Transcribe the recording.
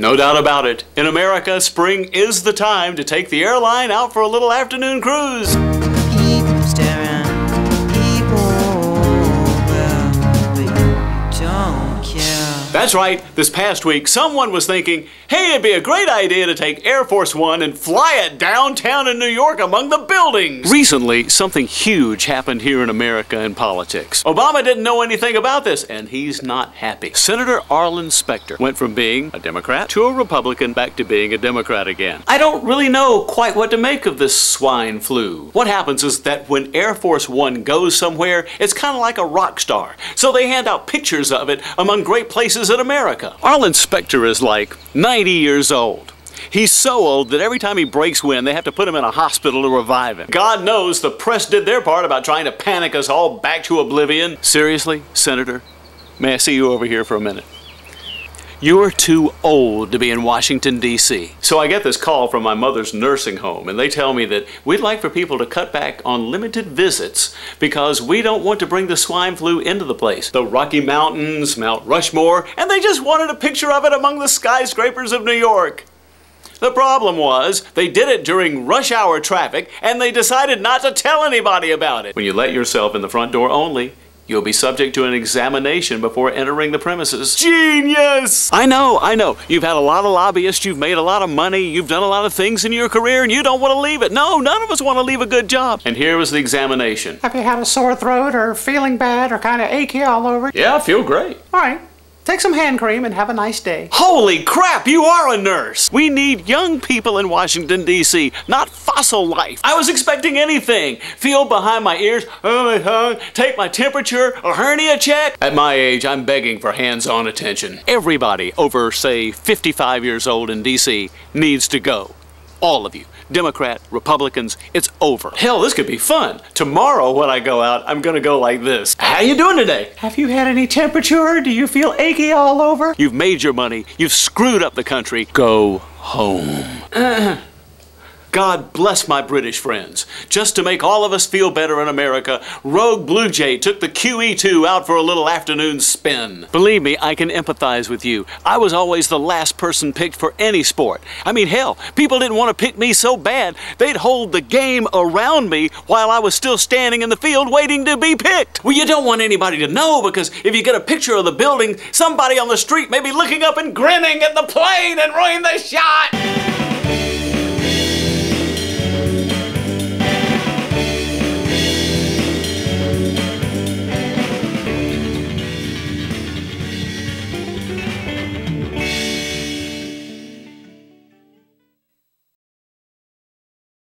No doubt about it. In America, spring is the time to take the airline out for a little afternoon cruise. People staring, people we don't care. That's right. This past week, someone was thinking, hey, it'd be a great idea to take Air Force One and fly it downtown in New York among the buildings. Recently, something huge happened here in America in politics. Obama didn't know anything about this, and he's not happy. Senator Arlon Spector went from being a Democrat to a Republican back to being a Democrat again. I don't really know quite what to make of this swine flu. What happens is that when Air Force One goes somewhere, it's kind of like a rock star. So they hand out pictures of it among great places in America. Arlon Spector is like 90 years old. He's so old that every time he breaks wind, they have to put him in a hospital to revive him. God knows the press did their part about trying to panic us all back to oblivion. Seriously, Senator, may I see you over here for a minute? You're too old to be in Washington, D.C. So I get this call from my mother's nursing home, and they tell me that we'd like for people to cut back on limited visits because we don't want to bring the swine flu into the place. The Rocky Mountains, Mount Rushmore, and they just wanted a picture of it among the skyscrapers of New York. The problem was, they did it during rush hour traffic, and they decided not to tell anybody about it. When you let yourself in the front door only, you'll be subject to an examination before entering the premises. Genius! I know. You've had a lot of lobbyists, you've made a lot of money, you've done a lot of things in your career, and you don't want to leave it. No, none of us want to leave a good job. And here was the examination. Have you had a sore throat or feeling bad or kind of achy all over? Yeah, I feel great. All right. Take some hand cream and have a nice day. Holy crap, you are a nurse! We need young people in Washington, D.C., not fossil life. I was expecting anything. Feel behind my ears, my tongue, take my temperature, a hernia check. At my age, I'm begging for hands-on attention. Everybody over, say, 55 years old in D.C. needs to go. All of you. Democrat, Republicans, it's over. Hell, this could be fun. Tomorrow when I go out, I'm gonna go like this. How you doing today? Have you had any temperature? Do you feel achy all over? You've made your money. You've screwed up the country. Go home. God bless my British friends. Just to make all of us feel better in America, RogueBluejay took the QE2 out for a little afternoon spin. Believe me, I can empathize with you. I was always the last person picked for any sport. I mean, hell, people didn't want to pick me so bad, they'd hold the game around me while I was still standing in the field waiting to be picked. Well, you don't want anybody to know because if you get a picture of the building, somebody on the street may be looking up and grinning at the plane and ruin the shot.